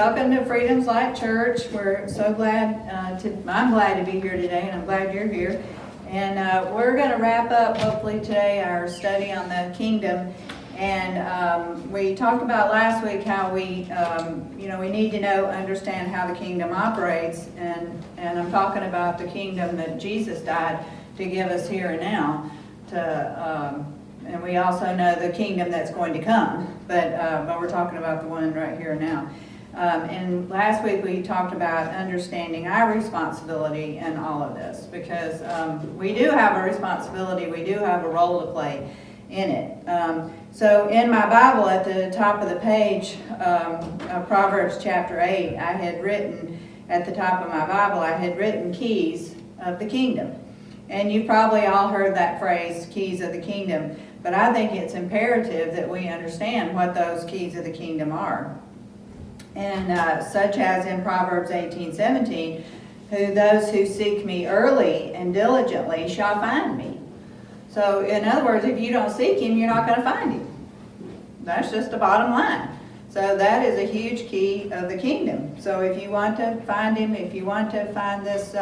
welcome to Freedom's Light Church. We're so glad I'm glad to be here today, and I'm glad you're here. And we're going to wrap up, hopefully today, our study on the kingdom. And we talked about last week how we need to understand how the kingdom operates. And I'm talking about the kingdom that Jesus died to give us here and now. And we also know the kingdom that's going to come, but we're talking about the one right here and now. And last week we talked about understanding our responsibility in all of this, because we do have a responsibility, we do have a role to play in it. So in my Bible at the top of the page, Proverbs chapter 8, I had written, at the top of my Bible, I had written keys of the kingdom. And you've probably all heard that phrase, keys of the kingdom. But I think it's imperative that we understand what those keys of the kingdom are. And such as in Proverbs 18:17, those who seek me early and diligently shall find me. So in other words, if you don't seek him, you're not going to find him. That's just the bottom line. So that is a huge key of the kingdom. So if you want to find him, if you want to find this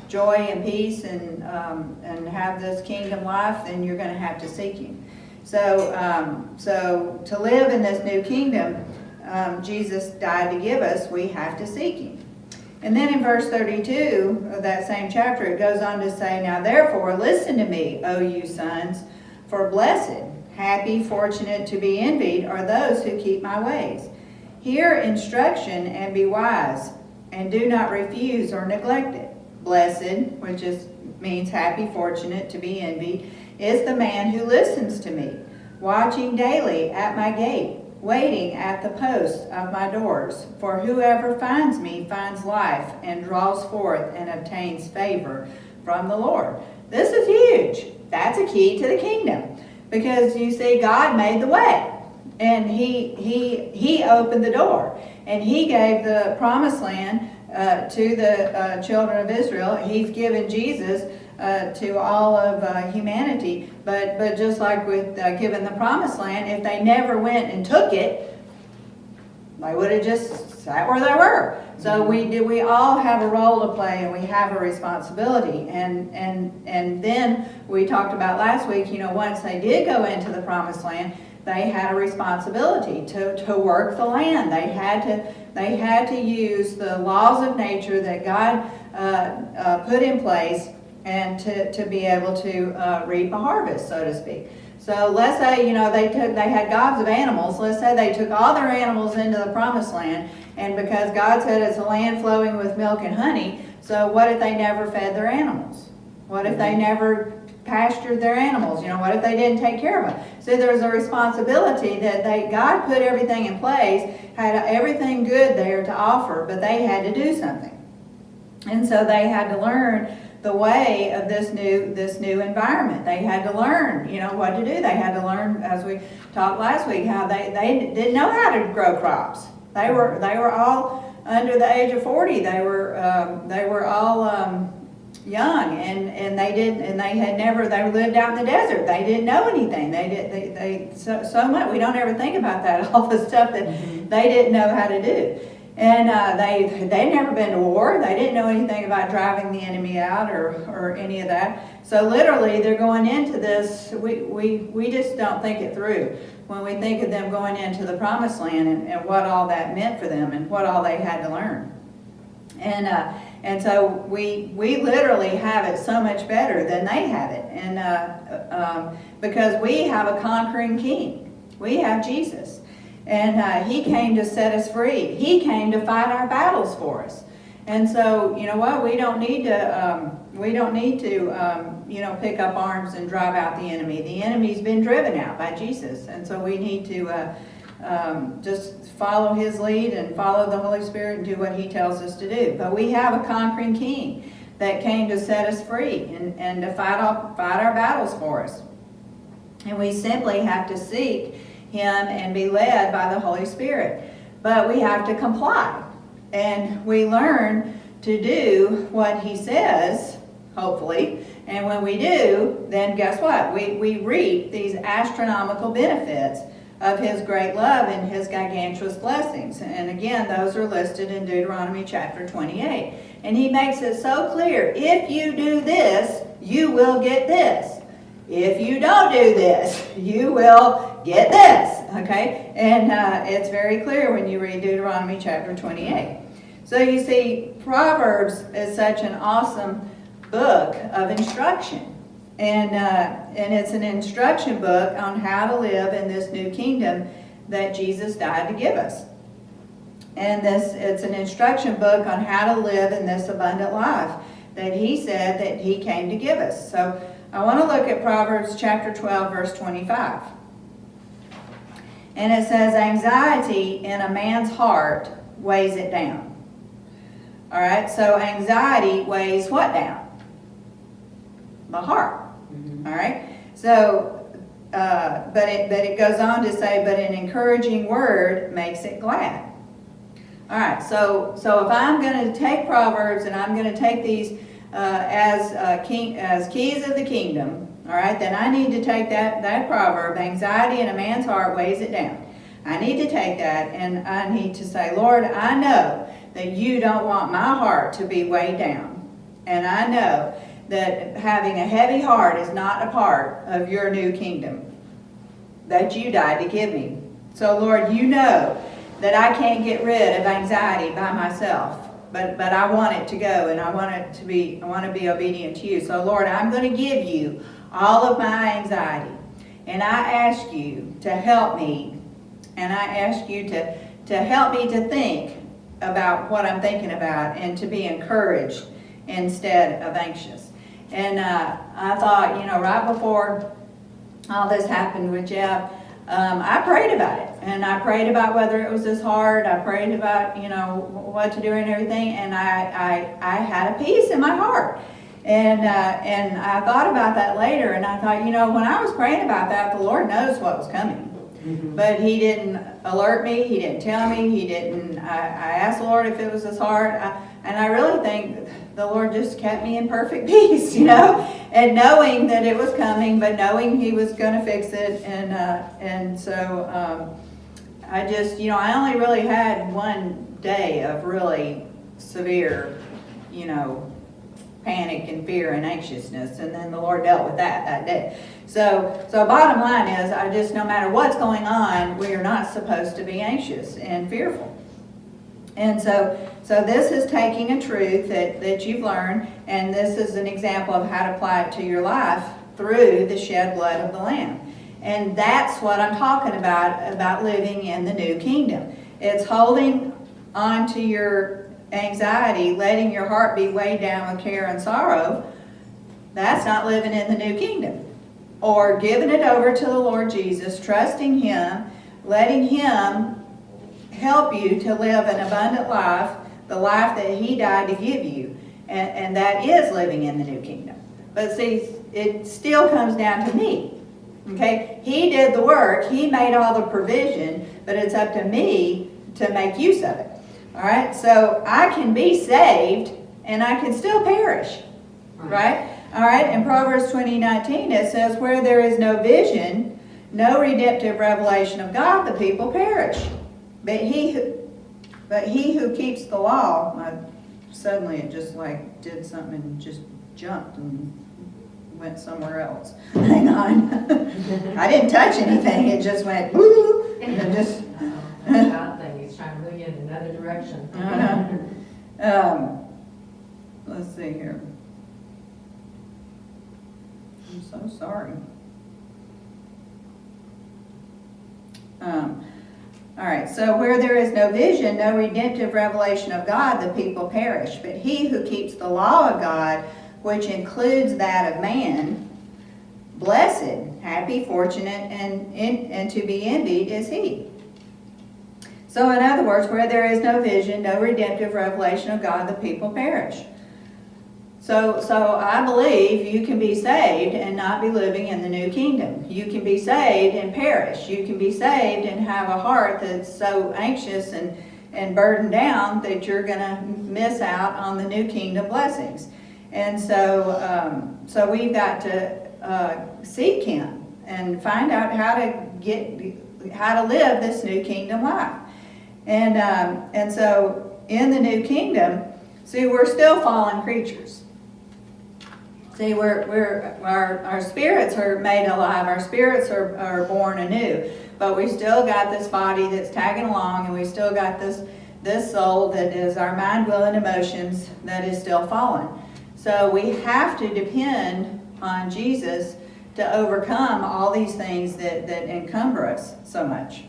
joy and peace and have this kingdom life, then you're going to have to seek him. So to live in this new kingdom, Jesus died to give us, we have to seek him. And then in verse 32 of that same chapter, it goes on to say, "Now therefore listen to me, O you sons, for blessed, happy, fortunate, to be envied are those who keep my ways. Hear instruction and be wise, and do not refuse or neglect it. Blessed," which means happy, fortunate, to be envied, "is the man who listens to me, watching daily at my gate, waiting at the posts of my doors. For whoever finds me finds life and draws forth and obtains favor from the Lord." This is huge. That's a key to the kingdom. Because you see, God made the way. And He opened the door. And He gave the promised land to the children of Israel. He's given Jesus to all of humanity. But just like with giving the promised land, if they never went and took it, they would have just sat where they were. So we all have a role to play, and we have a responsibility. And then we talked about last week, once they did go into the promised land, they had a responsibility to work the land. They had to use the laws of nature that God put in place, and to be able to reap a harvest, so to speak. So let's say, they had gobs of animals. Let's say they took all their animals into the promised land, and because God said it's a land flowing with milk and honey, so what if they never fed their animals? What if they never pastured their animals? What if they didn't take care of them? So there's a responsibility that God put everything in place, had everything good there to offer, but they had to do something. And so they had to learn the way of this new environment. They had to learn, what to do. They had to learn, as we talked last week, how they didn't know how to grow crops. They were all under the age of 40. They were all young, and they lived out in the desert. They didn't know anything. So much. We don't ever think about that, all the stuff that they didn't know how to do. And they'd never been to war. They didn't know anything about driving the enemy out or any of that. So literally, they're going into this. We just don't think it through when we think of them going into the promised land and what all that meant for them and what all they had to learn. And so we literally have it so much better than they have it, and because we have a conquering King. We have Jesus. And He came to set us free. He came to fight our battles for us. And so, you know what? We don't need to pick up arms and drive out the enemy. The enemy's been driven out by Jesus. And so we need to just follow His lead and follow the Holy Spirit and do what He tells us to do. But we have a conquering King that came to set us free and to fight our battles for us. And we simply have to seek Him and be led by the Holy Spirit. But we have to comply. And we learn to do what He says, hopefully. And when we do, then guess what? We reap these astronomical benefits of his great love and his gigantuous blessings. And again, those are listed in Deuteronomy chapter 28. And he makes it so clear, if you do this, you will get this. If you don't do this, you will get this. Okay? And it's very clear when you read Deuteronomy chapter 28. So you see, Proverbs is such an awesome book of instruction. And it's an instruction book on how to live in this new kingdom that Jesus died to give us. And it's an instruction book on how to live in this abundant life that he said that he came to give us. So I want to look at Proverbs chapter 12, verse 25. And it says, anxiety in a man's heart weighs it down. All right, so anxiety weighs what down? The heart. All right, so but it goes on to say, but an encouraging word makes it glad. All right, so if I'm going to take Proverbs and I'm going to take these as keys of the kingdom, all right, then I need to take that proverb, anxiety in a man's heart weighs it down. I need to take that and I need to say, Lord, I know that you don't want my heart to be weighed down, and I know that having a heavy heart is not a part of your new kingdom that you died to give me. So Lord, you know that I can't get rid of anxiety by myself, but I want it to go, and I want to be obedient to you. So Lord, I'm going to give you all of my anxiety, and I ask you to help me, and I ask you to help me to think about what I'm thinking about and to be encouraged instead of anxious. And I thought, right before all this happened with Jeff, I prayed about it. And I prayed about whether it was this hard. I prayed about, what to do and everything. And I had a peace in my heart. And I thought about that later. And I thought, when I was praying about that, the Lord knows what was coming. Mm-hmm. But he didn't alert me. He didn't tell me. He didn't. I asked the Lord if it was this hard. And I really think the Lord just kept me in perfect peace, and knowing that it was coming, but knowing he was going to fix it. And so I just, I only really had one day of really severe, panic and fear and anxiousness, and then the Lord dealt with that day. So bottom line is, I just, no matter what's going on, we are not supposed to be anxious and fearful. And so this is taking a truth that you've learned, and this is an example of how to apply it to your life through the shed blood of the Lamb. And that's what I'm talking about living in the new kingdom. It's holding on to your anxiety, letting your heart be weighed down with care and sorrow. That's not living in the new kingdom. Or giving it over to the Lord Jesus, trusting him, letting him help you to live an abundant life, the life that he died to give you. And that is living in the new kingdom. But see, it still comes down to me. Okay? He did the work. He made all the provision, but it's up to me to make use of it. All right? So I can be saved and I can still perish. Right? All right? In Proverbs 20:19 it says, where there is no vision, no redemptive revelation of God, the people perish. But he who keeps the law, suddenly it just like did something and just jumped and went somewhere else. Hang on. I didn't touch anything. It just went woo, and just. God thing. He's trying to move you in another direction. Let's see here. I'm so sorry. All right, so where there is no vision, no redemptive revelation of God, the people perish. But he who keeps the law of God, which includes that of man, blessed, happy, fortunate, and to be envied is he. So in other words, where there is no vision, no redemptive revelation of God, the people perish. So I believe you can be saved and not be living in the new kingdom. You can be saved and perish. You can be saved and have a heart that's so anxious and burdened down that you're going to miss out on the new kingdom blessings. And so we've got to seek him and find out how to how to live this new kingdom life. And so in the new kingdom, see, we're still fallen creatures. See, our spirits are made alive. Our spirits are born anew. But we still got this body that's tagging along, and we still got this soul that is our mind, will, and emotions that is still fallen. So we have to depend on Jesus to overcome all these things that encumber us so much.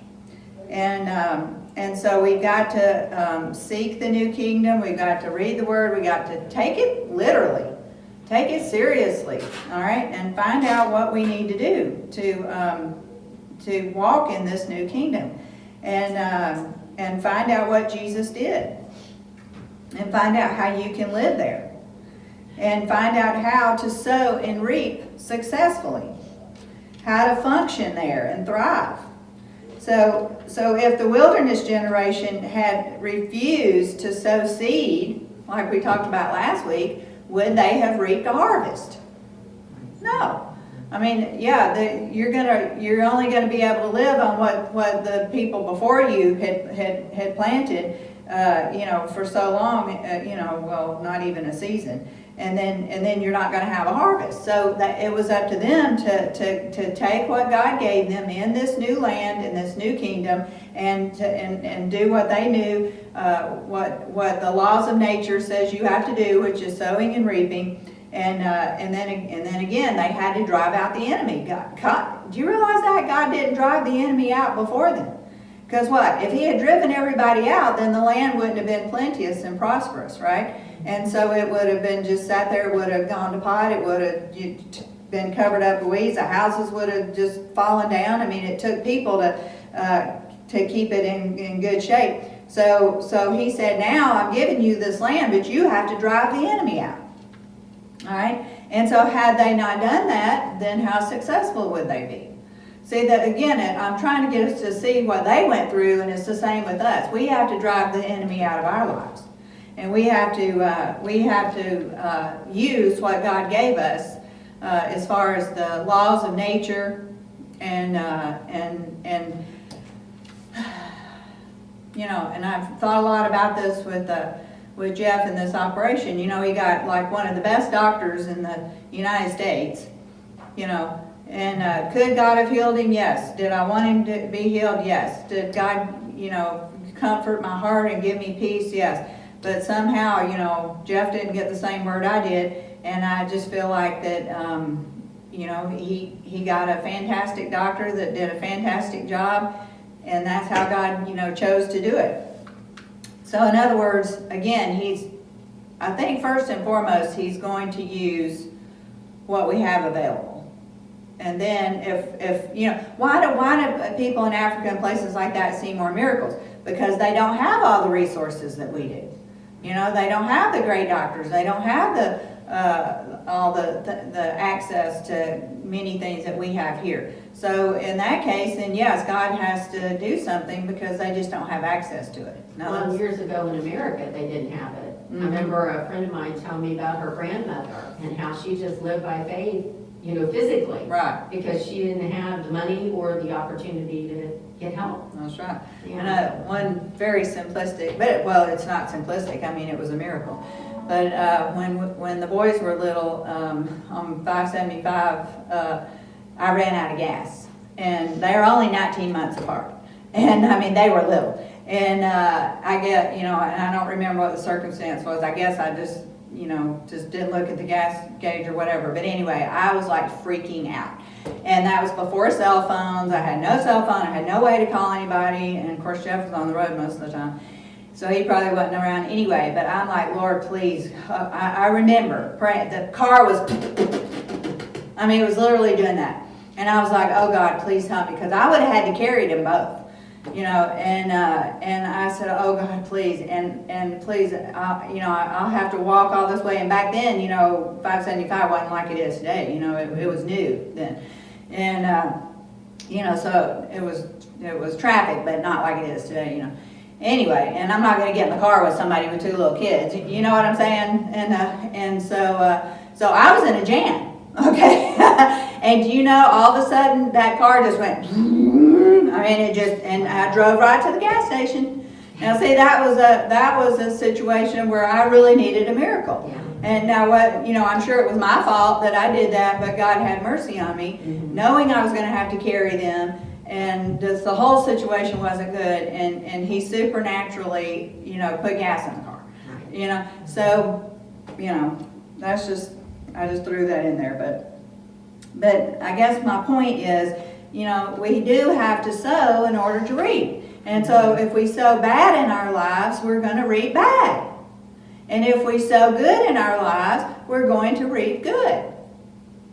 And so we've got to seek the new kingdom. We've got to read the word. We've got to take it literally. Take it seriously, all right? And find out what we need to do to walk in this new kingdom. And find out what Jesus did. And find out how you can live there. And find out how to sow and reap successfully. How to function there and thrive. So if the wilderness generation had refused to sow seed, like we talked about last week, would they have reaped a harvest? No. I mean, yeah, you're only gonna be able to live on what the people before you had planted, for so long, well, not even a season, and then you're not gonna have a harvest. So that it was up to them to take what God gave them in this new land, in this new kingdom, and do what they knew, what the laws of nature says you have to do, which is sowing and reaping. And then again, they had to drive out the enemy. God, do you realize that God didn't drive the enemy out before them? Because what? If he had driven everybody out, then the land wouldn't have been plenteous and prosperous, right? And so it would have been just sat there, it would have gone to pot, it would have been covered up with weeds, the houses would have just fallen down. I mean, it took people to keep it in good shape. So he said, now I'm giving you this land, but you have to drive the enemy out. All right? And so had they not done that, then how successful would they be? See, that again, I'm trying to get us to see what they went through, and it's the same with us. We have to drive the enemy out of our lives. And we have to use what God gave us as far as the laws of nature and I've thought a lot about this with Jeff in this operation. He got like one of the best doctors in the United States, and could God have healed him? Yes. Did I want him to be healed? Yes. Did God, comfort my heart and give me peace? Yes. But somehow, Jeff didn't get the same word I did, and I just feel like that, he got a fantastic doctor that did a fantastic job, and that's how God, chose to do it. So in other words, again, I think first and foremost, he's going to use what we have available. And then why do people in Africa and places like that see more miracles? Because they don't have all the resources that we do. They don't have the great doctors. They don't have all the access to many things that we have here. So in that case, then yes, God has to do something because they just don't have access to it. Well, years ago in America, they didn't have it. Mm-hmm. I remember a friend of mine telling me about her grandmother and how she just lived by faith, physically. Right. Because she didn't have the money or the opportunity to get help. That's right. Yeah. And one very simplistic, but it's not simplistic. I mean, it was a miracle. But when the boys were little, on 575, I ran out of gas. And they were only 19 months apart. And I mean, they were little. And I get, and I don't remember what the circumstance was. I guess I just, just didn't look at the gas gauge or whatever. But anyway, I was like freaking out. And that was before cell phones. I had no cell phone. I had no way to call anybody. And of course, Jeff was on the road most of the time. So he probably wasn't around anyway. But I'm like, Lord, please. I remember praying. The car was, it was literally doing that. And I was like, oh God, please help me. Because I would have had to carry them both. And I said, oh God, please, and please, I'll have to walk all this way. And back then, 575 wasn't like it is today. It was new then, and so it was traffic, but not like it is today. Anyway, and I'm not going to get in the car with somebody with two little kids. You know what I'm saying? And so I was in a jam. Okay, and all of a sudden that car just went. I mean, and I drove right to the gas station. Now, see, that was a situation where I really needed a miracle. Yeah. And now I'm sure it was my fault that I did that, but God had mercy on me, knowing I was going to have to carry them, and just the whole situation wasn't good, and He supernaturally, put gas in the car. Right. So, that's just, I just threw that in there, but I guess my point is, we do have to sow in order to reap. And so if we sow bad in our lives, we're going to reap bad. And if we sow good in our lives, we're going to reap good.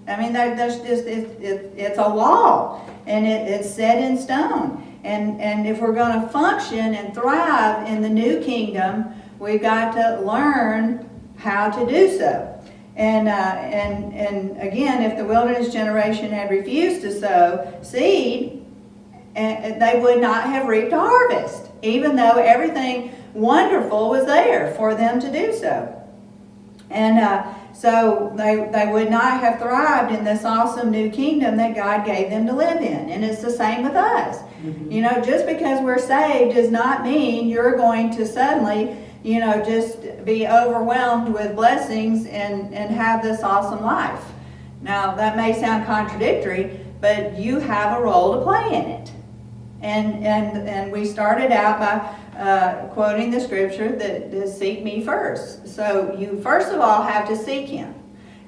I mean, that's just, it's a law, and it's set in stone. And if we're going to function and thrive in the new kingdom, we've got to learn how to do so. And again, if the wilderness generation had refused to sow seed, they would not have reaped a harvest, even though everything wonderful was there for them to do so. And so they would not have thrived in this awesome new kingdom that God gave them to live in. And it's the same with us. Just because we're saved does not mean you're going to suddenly, just be overwhelmed with blessings and have this awesome life. Now, that may sound contradictory, but you have a role to play in it. And we started out by quoting the scripture that seek me first. So you first of all have to seek Him.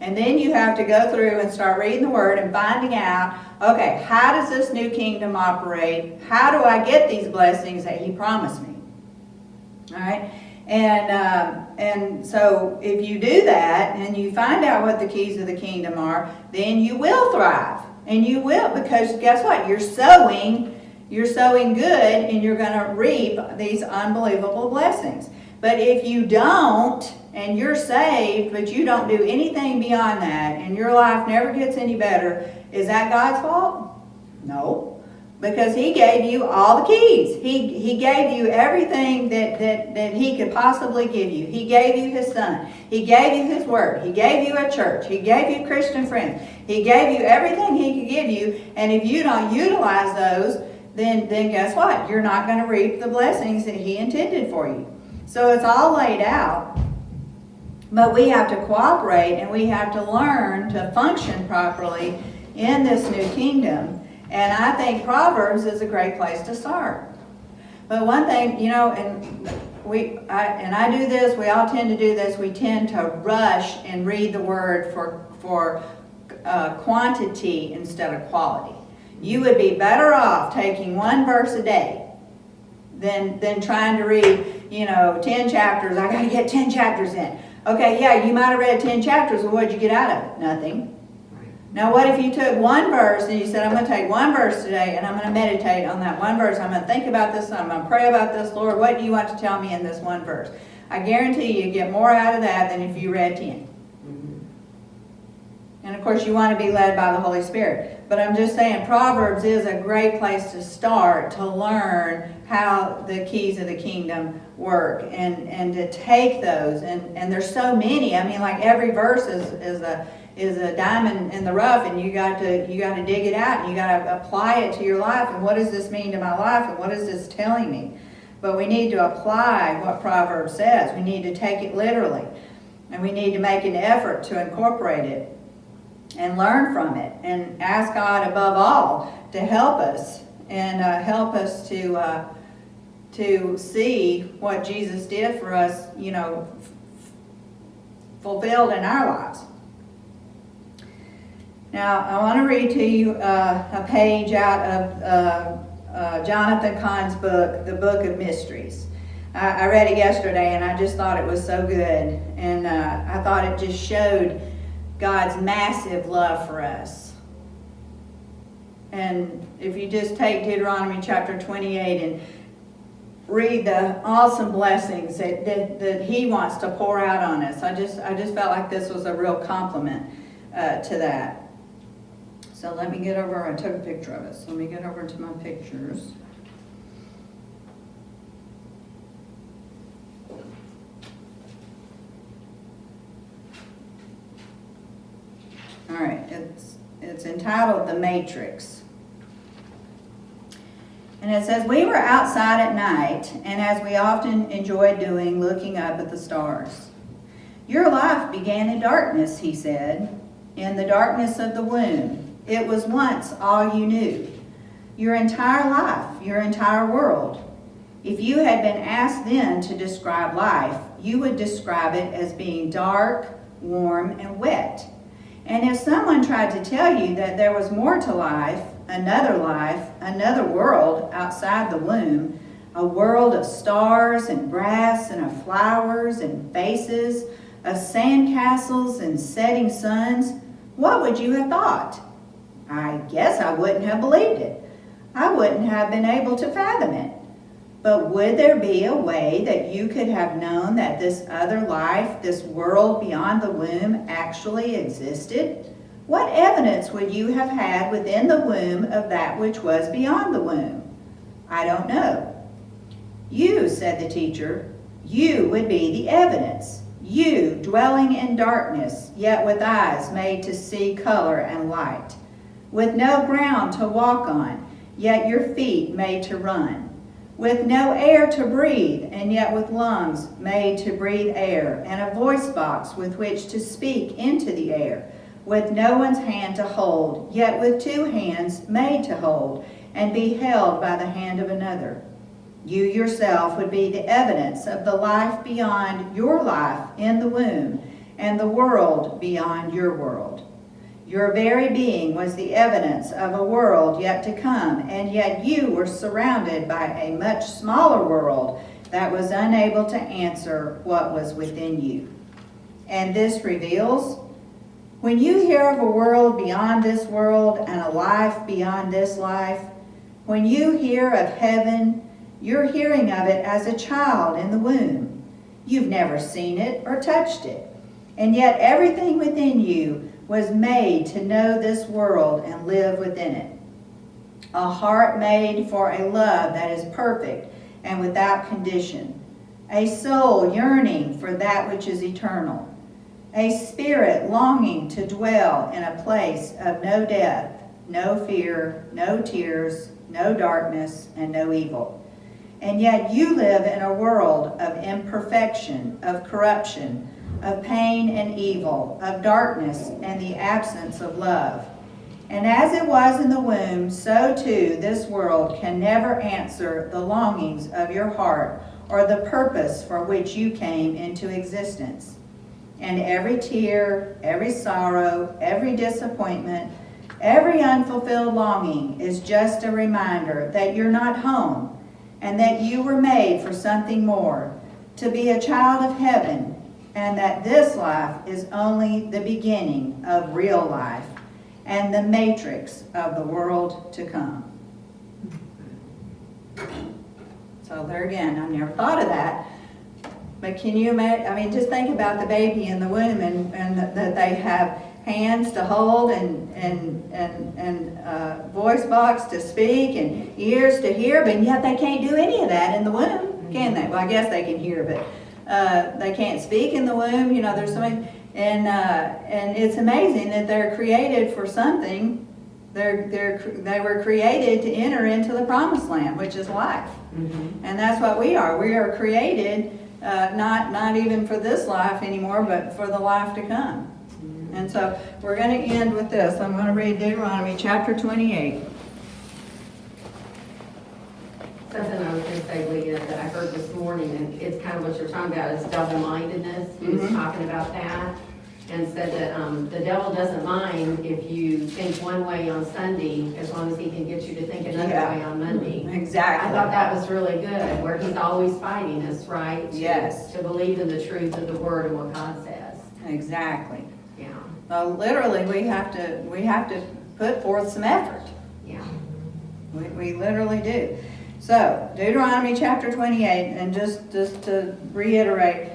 And then you have to go through and start reading the Word and finding out, okay, how does this new kingdom operate? How do I get these blessings that He promised me? All right? And so if you do that and you find out what the keys of the kingdom are, then you will thrive. And you will, because guess what? You're sowing good, and you're going to reap these unbelievable blessings. But if you don't, and you're saved, but you don't do anything beyond that, and your life never gets any better, is that God's fault? No. Because He gave you all the keys. He gave you everything that He could possibly give you. He gave you His Son. He gave you His Word. He gave you a church. He gave you Christian friends. He gave you everything He could give you. And if you don't utilize those, then guess what? You're not going to reap the blessings that He intended for you. So it's all laid out. But we have to cooperate, and we have to learn to function properly in this new kingdom. And I think Proverbs is a great place to start. But one thing, and I do this, we all tend to do this, we tend to rush and read the Word for quantity instead of quality. You would be better off taking one verse a day than trying to read, 10 chapters. I got to get 10 chapters in. Okay, yeah, you might have read 10 chapters, but what'd you get out of it? Nothing. Now, what if you took one verse and you said, I'm going to take one verse today and I'm going to meditate on that one verse. I'm going to think about this. I'm going to pray about this. Lord, what do you want to tell me in this one verse? I guarantee you get more out of that than if you read 10. And of course, you want to be led by the Holy Spirit. But I'm just saying, Proverbs is a great place to start to learn how the keys of the kingdom work and to take those. And there's so many. I mean, like every verse is a diamond in the rough, and you got to dig it out, and you got to apply it to your life. And what does this mean to my life? And what is this telling me? But we need to apply what Proverbs says. We need to take it literally, and we need to make an effort to incorporate it and learn from it, and ask God above all to help us and help us to see what Jesus did for us, fulfilled in our lives. Now, I want to read to you a page out of Jonathan Cahn's book, The Book of Mysteries. I read it yesterday, and I just thought it was so good, and I thought it just showed God's massive love for us. And if you just take Deuteronomy chapter 28 and read the awesome blessings that He wants to pour out on us, I just felt like this was a real compliment to that. So let me get over, I took a picture of it, so let me get over to my pictures. All right, it's entitled The Matrix. And it says, we were outside at night, and as we often enjoyed doing, looking up at the stars. Your life began in darkness, he said, in the darkness of the womb. It was once all you knew. Your entire life, your entire world. If you had been asked then to describe life, you would describe it as being dark, warm, and wet. And if someone tried to tell you that there was more to life, another world outside the womb, a world of stars and grass and of flowers and faces, of sandcastles and setting suns, what would you have thought? I guess I wouldn't have believed it. I wouldn't have been able to fathom it. But would there be a way that you could have known that this other life, this world beyond the womb, actually existed? What evidence would you have had within the womb of that which was beyond the womb? I don't know. You, said the teacher, you would be the evidence. You, dwelling in darkness, yet with eyes made to see color and light. With no ground to walk on, yet your feet made to run. With no air to breathe, and yet with lungs made to breathe air, and a voice box with which to speak into the air. With no one's hand to hold, yet with two hands made to hold, and be held by the hand of another. You yourself would be the evidence of the life beyond your life in the womb, and the world beyond your world. Your very being was the evidence of a world yet to come, and yet you were surrounded by a much smaller world that was unable to answer what was within you. And this reveals, when you hear of a world beyond this world and a life beyond this life, when you hear of heaven, you're hearing of it as a child in the womb. You've never seen it or touched it, and yet everything within you was made to know this world and live within it. A heart made for a love that is perfect and without condition. A soul yearning for that which is eternal. A spirit longing to dwell in a place of no death, no fear, no tears, no darkness, and no evil. And yet you live in a world of imperfection, of corruption, of pain and evil, of darkness and the absence of love. And as it was in the womb, so too this world can never answer the longings of your heart or the purpose for which you came into existence. And every tear, every sorrow, every disappointment, every unfulfilled longing is just a reminder that you're not home and that you were made for something more, to be a child of heaven, and that this life is only the beginning of real life and the matrix of the world to come. So there again, I never thought of that. But can you imagine, I mean, just think about the baby in the womb and that they have hands to hold and voice box to speak and ears to hear, but yet they can't do any of that in the womb, can they? Well, I guess they can hear, but they can't speak in the womb. You know, there's so many, and it's amazing that they're created for something. They were created to enter into the promised land, which is life. Mm-hmm. And that's what we are. We are created not even for this life anymore, but for the life to come. Mm-hmm. And so we're going to end with this. I'm going to read Deuteronomy chapter 28. Something I was going to say, Leah, that I heard this morning, and it's kind of what you're talking about, is double-mindedness. He was talking about that and said that the devil doesn't mind if you think one way on Sunday, as long as he can get you to think another way on Monday. Exactly. I thought that was really good, where he's always fighting us, right? Yes. To believe in the truth of the Word and what God says. Exactly. Yeah. Well, literally, we have to put forth some effort. Yeah. We literally do. So, Deuteronomy chapter 28, and just to reiterate,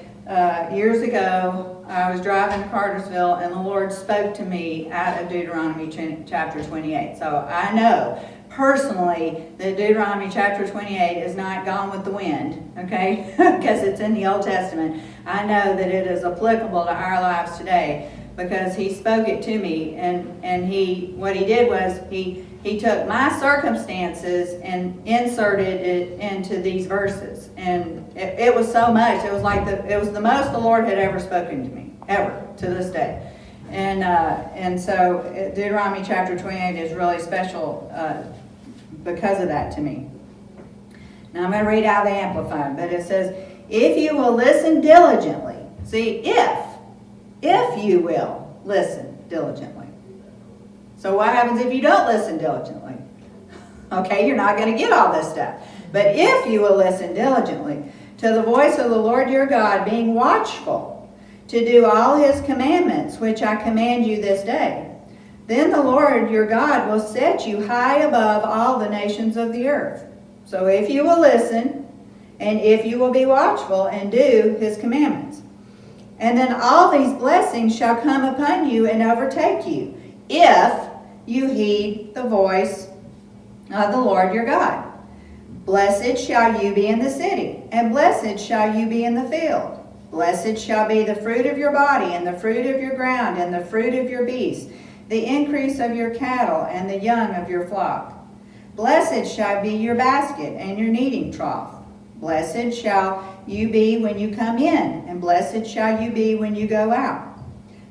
years ago, I was driving to Cartersville, and the Lord spoke to me out of Deuteronomy chapter 28. So, I know personally that Deuteronomy chapter 28 is not gone with the wind, okay, because it's in the Old Testament. I know that it is applicable to our lives today. because he spoke it to me, and what he did was he took my circumstances and inserted it into these verses, and it was so much. It was like it was the most the Lord had ever spoken to me, ever, to this day. And so Deuteronomy chapter 28 is really special because of that to me. Now I'm going to read out the Amplified, but it says, if you will listen diligently. See, if you will listen diligently. So what happens if you don't listen diligently? Okay, you're not going to get all this stuff. But if you will listen diligently to the voice of the Lord your God, being watchful to do all his commandments, which I command you this day, then the Lord your God will set you high above all the nations of the earth. So if you will listen, and if you will be watchful and do his commandments, and then all these blessings shall come upon you and overtake you, if you heed the voice of the Lord your God. Blessed shall you be in the city, and blessed shall you be in the field. Blessed shall be the fruit of your body, and the fruit of your ground, and the fruit of your beasts, the increase of your cattle, and the young of your flock. Blessed shall be your basket and your kneading trough. Blessed shall you be when you come in, and blessed shall you be when you go out.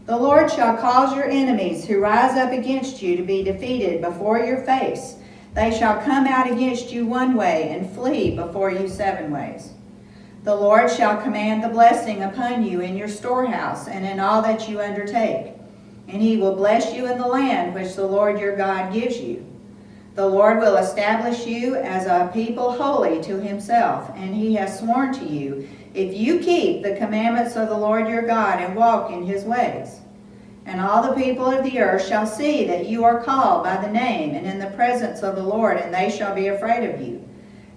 The Lord shall cause your enemies who rise up against you to be defeated before your face. They shall come out against you one way and flee before you 7 ways. The Lord shall command the blessing upon you in your storehouse and in all that you undertake. And he will bless you in the land which the Lord your God gives you. The Lord will establish you as a people holy to himself, and he has sworn to you, if you keep the commandments of the Lord your God and walk in his ways. And all the people of the earth shall see that you are called by the name and in the presence of the Lord, and they shall be afraid of you.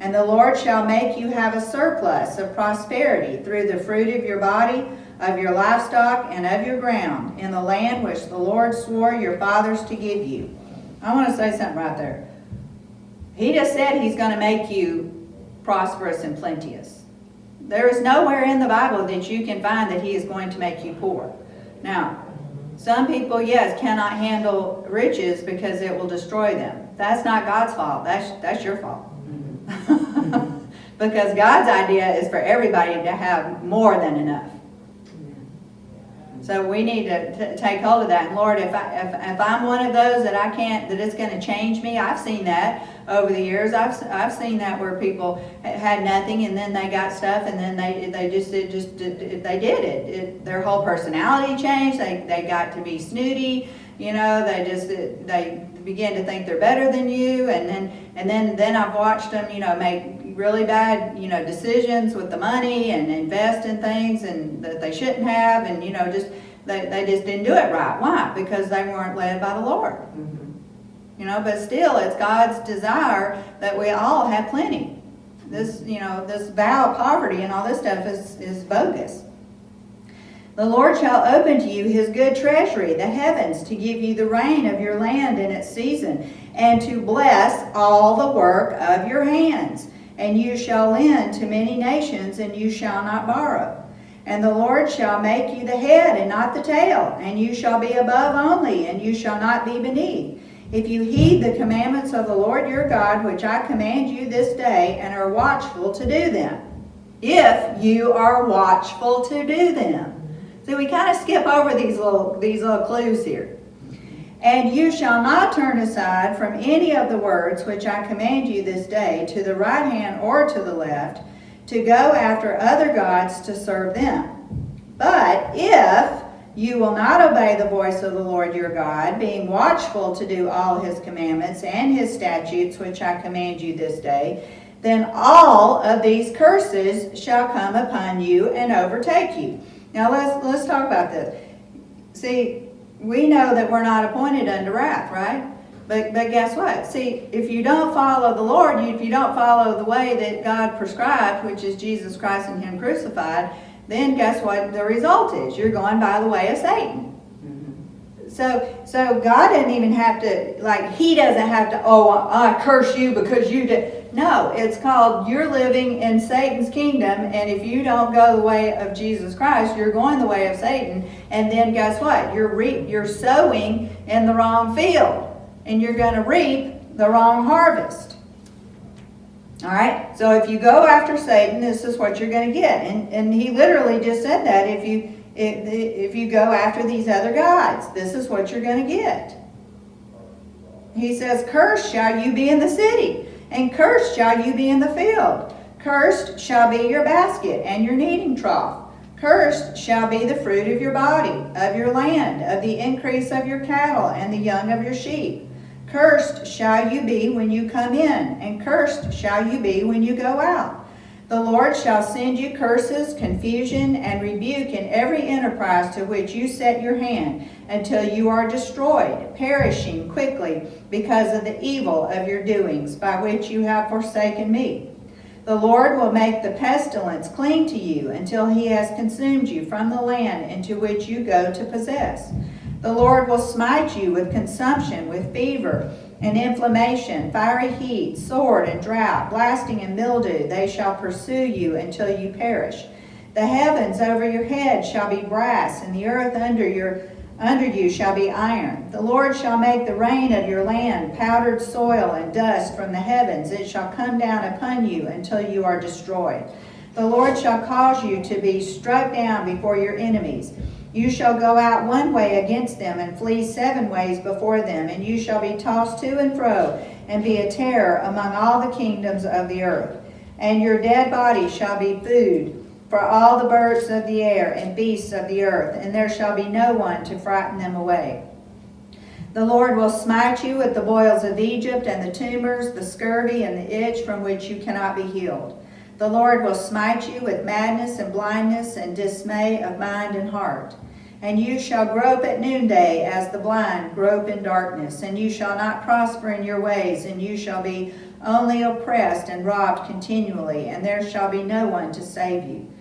And the Lord shall make you have a surplus of prosperity through the fruit of your body, of your livestock, and of your ground, in the land which the Lord swore your fathers to give you. I want to say something right there. He just said he's going to make you prosperous and plenteous. There is nowhere in the Bible that you can find that he is going to make you poor. Now, some people, yes, cannot handle riches because it will destroy them. That's not God's fault. That's your fault. Because God's idea is for everybody to have more than enough. So we need to take hold of that. And Lord, if I'm one of those that it's going to change me, I've seen that over the years. I've seen that where people had nothing and then they got stuff and then they did it. Their whole personality changed. They got to be snooty. You know, they begin to think they're better than you, and then I've watched them, you know, make really bad, you know, decisions with the money and invest in things and that they shouldn't have, and you know, they just didn't do it right. Why? Because they weren't led by the Lord. Mm-hmm. You know, but still, it's God's desire that we all have plenty. This, you know, this vow of poverty and all this stuff is bogus. The Lord shall open to you his good treasury, the heavens, to give you the rain of your land in its season, and to bless all the work of your hands. And you shall lend to many nations, and you shall not borrow. And the Lord shall make you the head and not the tail, and you shall be above only, and you shall not be beneath. If you heed the commandments of the Lord your God, which I command you this day, and are watchful to do them. If you are watchful to do them. So we kind of skip over these little clues here. And you shall not turn aside from any of the words which I command you this day, to the right hand or to the left, to go after other gods to serve them. But if you will not obey the voice of the Lord your God, being watchful to do all his commandments and his statutes which I command you this day, then all of these curses shall come upon you and overtake you. Now let's talk about this. See, we know that we're not appointed unto wrath, right? But guess what? See, if you don't follow the Lord, if you don't follow the way that God prescribed, which is Jesus Christ and him crucified, then guess what the result is? You're going by the way of Satan. Mm-hmm. So God doesn't even have to, like, he doesn't have to, oh, I curse you because you did. No, it's called you're living in Satan's kingdom, and if you don't go the way of Jesus Christ, you're going the way of Satan. And then guess what? You're sowing in the wrong field, and you're going to reap the wrong harvest. All right? So if you go after Satan, this is what you're going to get. And he literally just said that if you go after these other gods, this is what you're going to get. He says, cursed shall you be in the city, and cursed shall you be in the field. Cursed shall be your basket and your kneading trough. Cursed shall be the fruit of your body, of your land, of the increase of your cattle, and the young of your sheep. Cursed shall you be when you come in, and cursed shall you be when you go out. The Lord shall send you curses, confusion, and rebuke in every enterprise to which you set your hand, until you are destroyed, perishing quickly because of the evil of your doings, by which you have forsaken me. The Lord will make the pestilence cling to you until he has consumed you from the land into which you go to possess. The Lord will smite you with consumption, with fever and inflammation, fiery heat, sword and drought, blasting and mildew. They shall pursue you until you perish. The heavens over your head shall be brass, and the earth under you shall be iron. The Lord shall make the rain of your land powdered soil and dust from the heavens. It shall come down upon you until you are destroyed. The Lord shall cause you to be struck down before your enemies. You shall go out one way against them, and flee 7 ways before them, and you shall be tossed to and fro, and be a terror among all the kingdoms of the earth. And your dead body shall be food for all the birds of the air and beasts of the earth, and there shall be no one to frighten them away. The Lord will smite you with the boils of Egypt, and the tumors, the scurvy, and the itch from which you cannot be healed. The Lord will smite you with madness and blindness and dismay of mind and heart. And you shall grope at noonday as the blind grope in darkness, and you shall not prosper in your ways, and you shall be only oppressed and robbed continually, and there shall be no one to save you.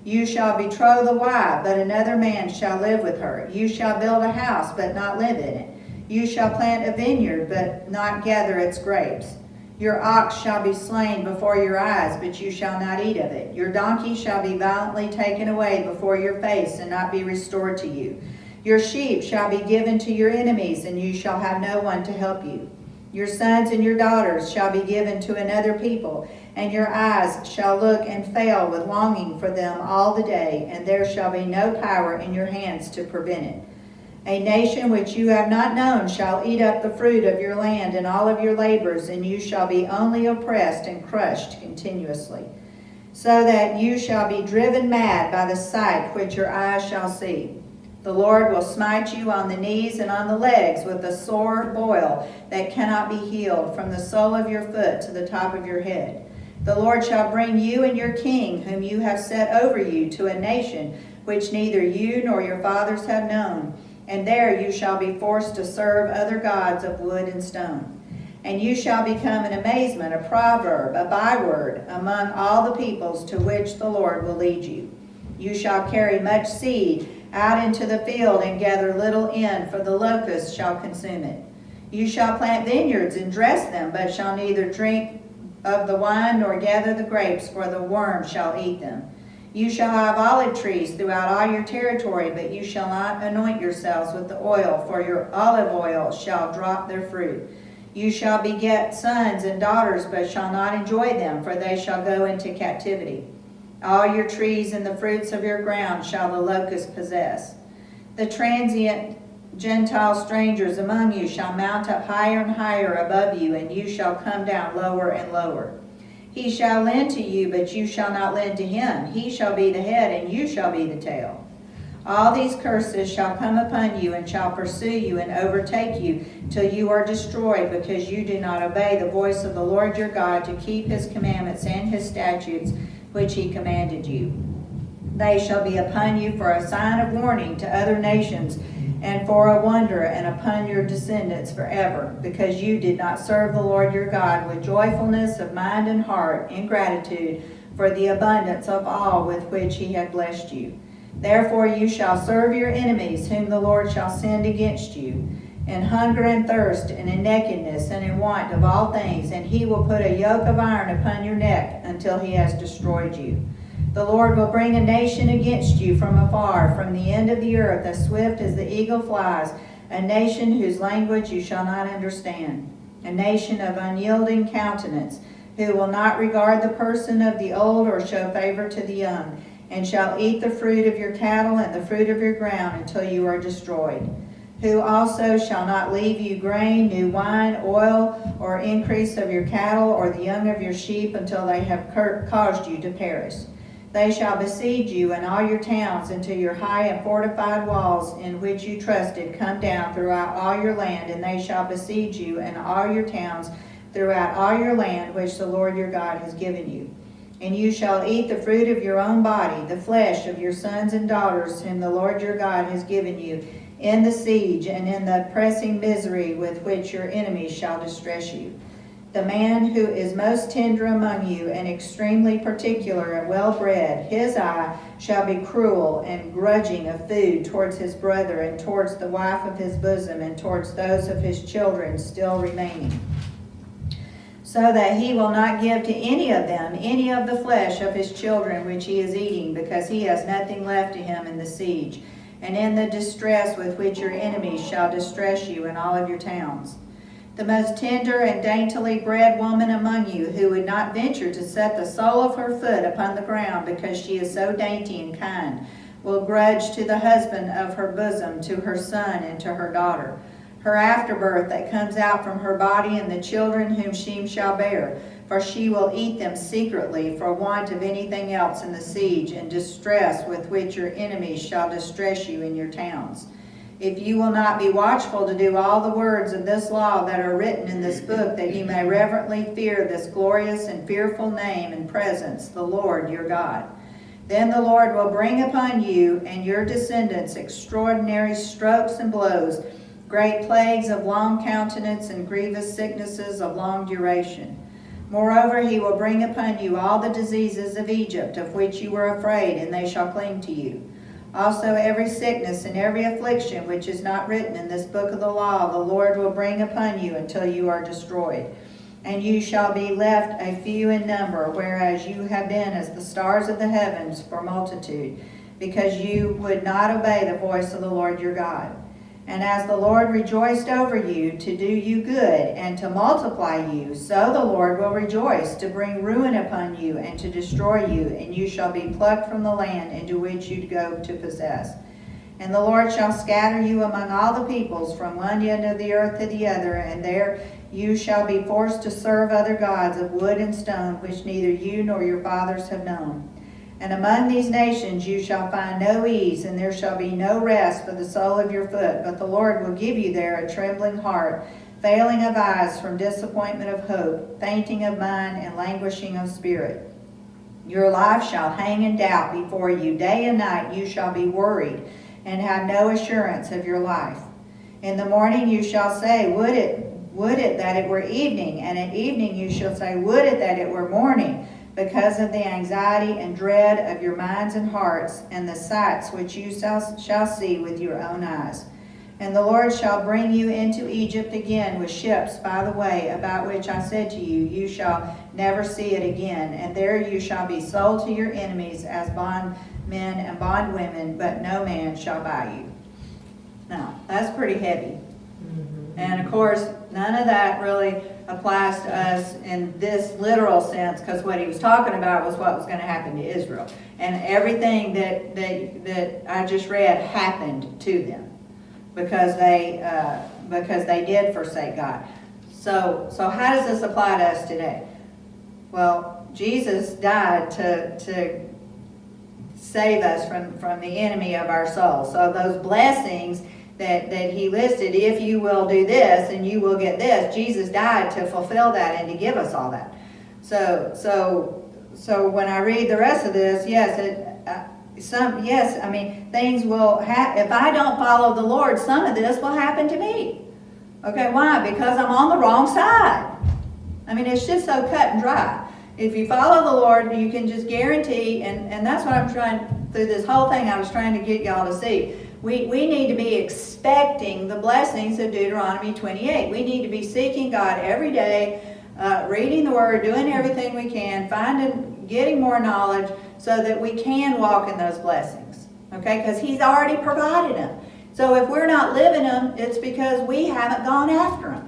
You shall betroth a wife, but another man shall live with her. You shall build a house, but not live in it. You shall plant a vineyard, but not gather its grapes. Your ox shall be slain before your eyes, but you shall not eat of it. Your donkey shall be violently taken away before your face, and not be restored to you. Your sheep shall be given to your enemies, and you shall have no one to help you. Your sons and your daughters shall be given to another people, and your eyes shall look and fail with longing for them all the day, and there shall be no power in your hands to prevent it. A nation which you have not known shall eat up the fruit of your land and all of your labors, and you shall be only oppressed and crushed continuously, so that you shall be driven mad by the sight which your eyes shall see. The Lord will smite you on the knees and on the legs with a sore boil that cannot be healed, from the sole of your foot to the top of your head. The Lord shall bring you and your king, whom you have set over you, to a nation which neither you nor your fathers have known, and there you shall be forced to serve other gods of wood and stone. And you shall become an amazement, a proverb, a byword among all the peoples to which the Lord will lead you. You shall carry much seed out into the field and gather little in, for the locusts shall consume it. You shall plant vineyards and dress them, but shall neither drink of the wine nor gather the grapes, for the worm shall eat them. You shall have olive trees throughout all your territory, but you shall not anoint yourselves with the oil, for your olive oil shall drop their fruit. You shall beget sons and daughters, but shall not enjoy them, for they shall go into captivity. All your trees and the fruits of your ground shall the locust possess. The transient Gentile strangers among you shall mount up higher and higher above you, and you shall come down lower and lower. He shall lend to you, but you shall not lend to him. He shall be the head, and you shall be the tail. All these curses shall come upon you, and shall pursue you and overtake you, till you are destroyed, because you do not obey the voice of the Lord your God, to keep his commandments and his statutes, which he commanded you. They shall be upon you for a sign of warning to other nations, and for a wonder, and upon your descendants forever, because you did not serve the Lord your God with joyfulness of mind and heart, in gratitude for the abundance of all with which he had blessed you. Therefore you shall serve your enemies, whom the Lord shall send against you, in hunger and thirst, and in nakedness, and in want of all things, and he will put a yoke of iron upon your neck until he has destroyed you. The Lord will bring a nation against you from afar, from the end of the earth, as swift as the eagle flies, a nation whose language you shall not understand, a nation of unyielding countenance, who will not regard the person of the old or show favor to the young, and shall eat the fruit of your cattle and the fruit of your ground until you are destroyed. Who also shall not leave you grain, new wine, oil, or increase of your cattle, or the young of your sheep, until they have caused you to perish. They shall besiege you in all your towns until your high and fortified walls in which you trusted come down throughout all your land, and they shall besiege you in all your towns throughout all your land which the Lord your God has given you. And you shall eat the fruit of your own body, the flesh of your sons and daughters whom the Lord your God has given you, in the siege and in the pressing misery with which your enemies shall distress you. The man who is most tender among you and extremely particular and well-bred, his eye shall be cruel and grudging of food towards his brother and towards the wife of his bosom and towards those of his children still remaining, so that he will not give to any of them any of the flesh of his children which he is eating, because he has nothing left to him in the siege, and in the distress with which your enemies shall distress you in all of your towns. The most tender and daintily bred woman among you, who would not venture to set the sole of her foot upon the ground because she is so dainty and kind, will grudge to the husband of her bosom, to her son and to her daughter, her afterbirth that comes out from her body, and the children whom she shall bear, for she will eat them secretly for want of anything else in the siege and distress with which your enemies shall distress you in your towns. If you will not be watchful to do all the words of this law that are written in this book, that you may reverently fear this glorious and fearful name and presence, the Lord your God, then the Lord will bring upon you and your descendants extraordinary strokes and blows, great plagues of long countenance and grievous sicknesses of long duration. Moreover, he will bring upon you all the diseases of Egypt, of which you were afraid, and they shall cling to you. Also every sickness and every affliction which is not written in this book of the law, the Lord will bring upon you until you are destroyed. And you shall be left a few in number, whereas you have been as the stars of the heavens for multitude, because you would not obey the voice of the Lord your God. And as the Lord rejoiced over you to do you good and to multiply you, so the Lord will rejoice to bring ruin upon you and to destroy you, and you shall be plucked from the land into which you go to possess. And the Lord shall scatter you among all the peoples from one end of the earth to the other, and there you shall be forced to serve other gods of wood and stone, which neither you nor your fathers have known. And among these nations you shall find no ease, and there shall be no rest for the sole of your foot. But the Lord will give you there a trembling heart, failing of eyes from disappointment of hope, fainting of mind, and languishing of spirit. Your life shall hang in doubt before you. Day and night you shall be worried, and have no assurance of your life. In the morning you shall say, Would it that it were evening, and at evening you shall say, Would it that it were morning, because of the anxiety and dread of your minds and hearts, and the sights which you shall see with your own eyes. And the Lord shall bring you into Egypt again with ships by the way, about which I said to you, you shall never see it again. And there you shall be sold to your enemies as bondmen and bondwomen, but no man shall buy you. Now, that's pretty heavy. And of course, none of that really applies to us in this literal sense, because what he was talking about was what was going to happen to Israel. And everything that I just read happened to them because they did forsake God. So how does this apply to us today? Well, Jesus died to save us from the enemy of our soul. So those blessings that he listed, if you will do this and you will get this, Jesus died to fulfill that and to give us all that. So when I read the rest of this, things will happen. If I don't follow the Lord, some of this will happen to me. Okay, why? Because I'm on the wrong side. I mean, it's just so cut and dry. If you follow the Lord, you can just guarantee, and that's what I'm trying through this whole thing I was trying to get y'all to see. We need to be expecting the blessings of Deuteronomy 28. We need to be seeking God every day, reading the Word, doing everything we can, getting more knowledge so that we can walk in those blessings. Okay? Because He's already provided them. So if we're not living them, it's because we haven't gone after them.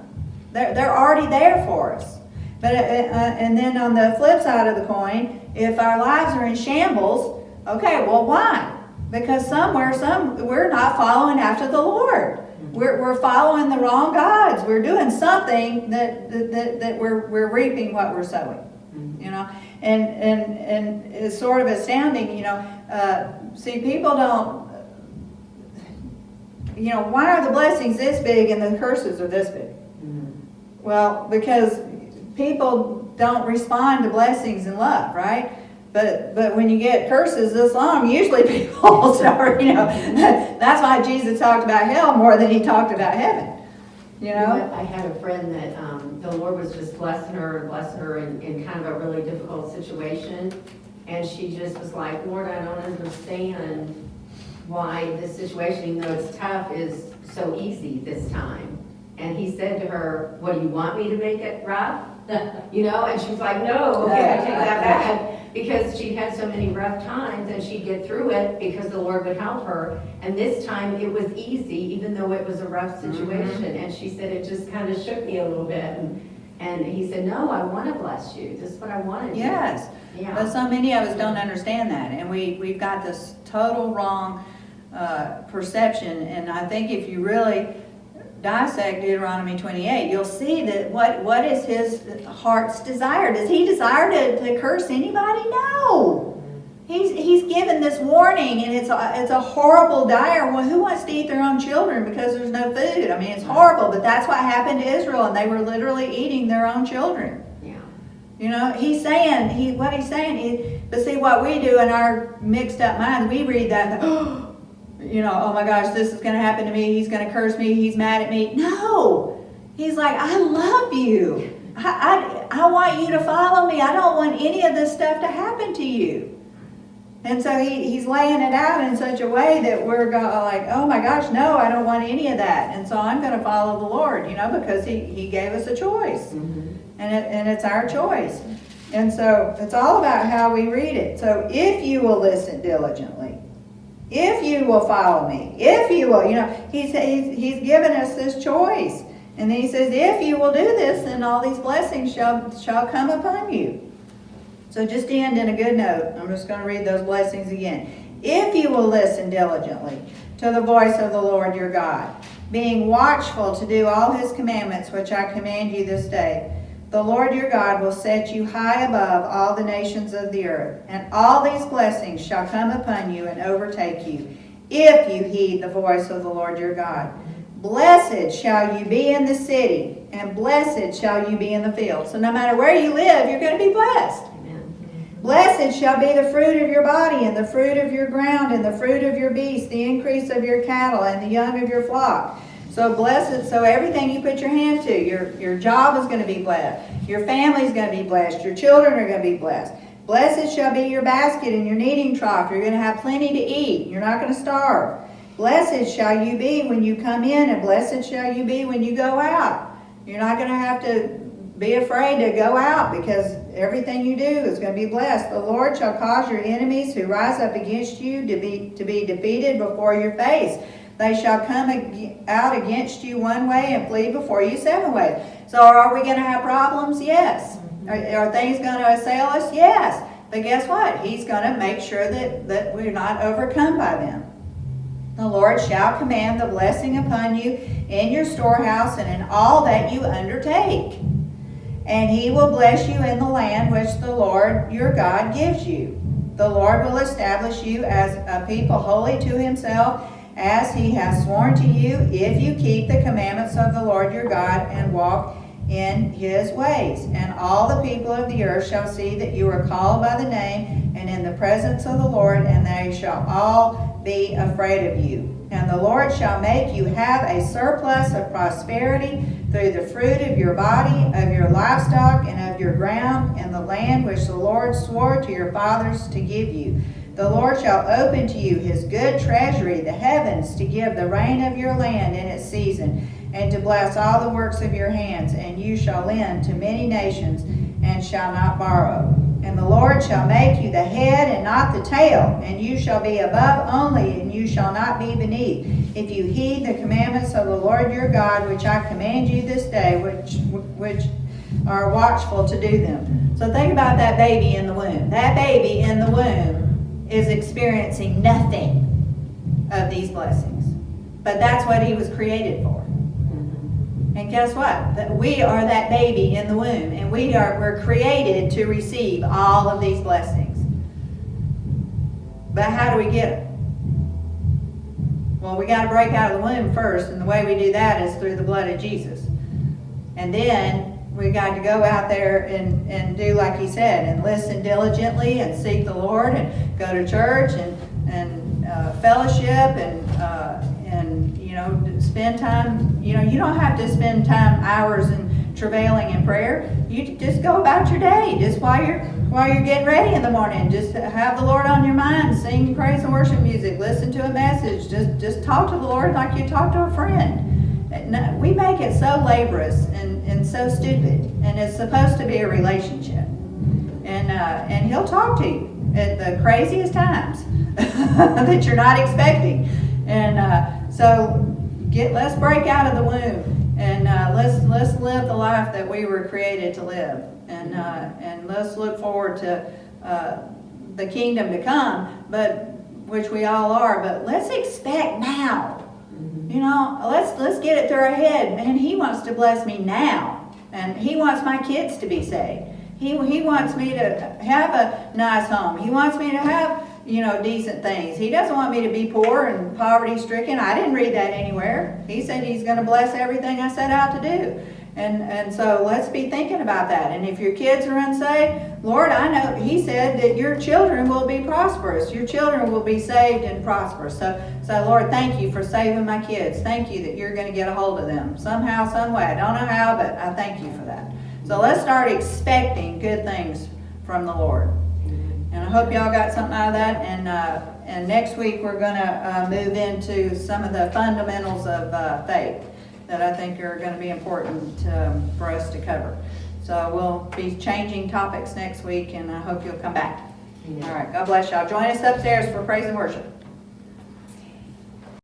They're already there for us. But and then on the flip side of the coin, if our lives are in shambles, okay, well, why? Because we're not following after the Lord. We're following the wrong gods. We're doing something that we're reaping what we're sowing. You know, and it's sort of astounding. You know, see, people don't. You know, why are the blessings this big and the curses are this big? Well, because people don't respond to blessings in love, right? But when you get curses this long, usually people start, you know, that's why Jesus talked about hell more than He talked about heaven. You know? I had a friend that the Lord was just blessing her in kind of a really difficult situation. And she just was like, Lord, I don't understand why this situation, even though it's tough, is so easy this time. And He said to her, what, do you want me to make it rough? You know, and she's like, no, okay, I take that back. Because she'd had so many rough times and she'd get through it because the Lord would help her. And this time it was easy, even though it was a rough situation. And she said, it just kind of shook me a little bit. And He said, no, I want to bless you. This is what I want to do. Yes. Yeah. But so many of us don't understand that. And we've got this total wrong perception. And I think if you really dissect Deuteronomy 28, you'll see that what is His heart's desire. Does He desire to curse anybody? No. He's given this warning, and it's a horrible, dire. Well, who wants to eat their own children because there's no food? I mean, it's horrible, but that's what happened to Israel, and they were literally eating their own children. Yeah. You know, but see what we do in our mixed up minds, we read that, you know, oh my gosh, this is going to happen to me. He's going to curse me. He's mad at me. No. He's like, I love you. I want you to follow me. I don't want any of this stuff to happen to you. And so He's laying it out in such a way that we're like, oh my gosh, no, I don't want any of that. And so I'm going to follow the Lord, you know, because He gave us a choice. And it's our choice. And so it's all about how we read it. So if you will listen diligently, if you will follow me, if you will, you know, he's given us this choice. And then He says, if you will do this, then all these blessings shall come upon you. So just to end in a good note, I'm just going to read those blessings again. If you will listen diligently to the voice of the Lord your God, being watchful to do all His commandments which I command you this day, the Lord your God will set you high above all the nations of the earth, and all these blessings shall come upon you and overtake you, if you heed the voice of the Lord your God. Blessed shall you be in the city, and blessed shall you be in the field. So no matter where you live, you're going to be blessed. Blessed shall be the fruit of your body, and the fruit of your ground, and the fruit of your beasts, the increase of your cattle, and the young of your flock. So blessed, so everything you put your hand to, your job is going to be blessed. Your family is going to be blessed. Your children are going to be blessed. Blessed shall be your basket and your kneading trough. You're going to have plenty to eat. You're not going to starve. Blessed shall you be when you come in, and blessed shall you be when you go out. You're not going to have to be afraid to go out, because everything you do is going to be blessed. The Lord shall cause your enemies who rise up against you to be defeated before your face. They shall come out against you one way and flee before you 7 ways. So are we going to have problems? Yes. Are things going to assail us? Yes. But guess what? He's going to make sure that we're not overcome by them. The Lord shall command the blessing upon you in your storehouse and in all that you undertake. And He will bless you in the land which the Lord your God gives you. The Lord will establish you as a people holy to Himself, as He has sworn to you, if you keep the commandments of the Lord your God and walk in His ways. And all the people of the earth shall see that you are called by the name and in the presence of the Lord, and they shall all be afraid of you. And the Lord shall make you have a surplus of prosperity through the fruit of your body, of your livestock, and of your ground, in the land which the Lord swore to your fathers to give you. The Lord shall open to you his good treasury, the heavens, to give the rain of your land in its season, and to bless all the works of your hands. And you shall lend to many nations, and shall not borrow. And the Lord shall make you the head and not the tail, and you shall be above only, and you shall not be beneath, if you heed the commandments of the Lord your God, which I command you this day, which are watchful to do them. So think about that baby in the womb. That baby in the womb is experiencing nothing of these blessings. But that's what he was created for. And guess what? That we are that baby in the womb, and we're created to receive all of these blessings. But how do we get them? Well, we got to break out of the womb first, and the way we do that is through the blood of Jesus. And then we got to go out there and do like he said, and listen diligently and seek the Lord and go to church and fellowship and spend time. You don't have to spend hours in travailing in prayer. You just go about your day, just while you're getting ready in the morning. Just have the Lord on your mind, sing praise and worship music, listen to a message, just talk to the Lord like you talk to a friend. We make it so laborious and so stupid, and it's supposed to be a relationship. And he'll talk to you at the craziest times that you're not expecting. And so let's break out of the womb, and let's live the life that we were created to live, and let's look forward to the kingdom to come, which we all are. But let's expect now. Let's get it through our head. Man, he wants to bless me now, and he wants my kids to be saved. He wants me to have a nice home. He wants me to have decent things. He doesn't want me to be poor and poverty stricken. I didn't read that anywhere. He said he's going to bless everything I set out to do. And so let's be thinking about that. And if your kids are unsaved, Lord, I know he said that your children will be prosperous. Your children will be saved and prosperous. So Lord, thank you for saving my kids. Thank you that you're going to get a hold of them somehow, some way. I don't know how, but I thank you for that. So let's start expecting good things from the Lord. And I hope y'all got something out of that. And next week we're going to move into some of the fundamentals of faith that I think are going to be important for us to cover. So we'll be changing topics next week, and I hope you'll come back. All right, God bless y'all. Join us upstairs for praise and worship.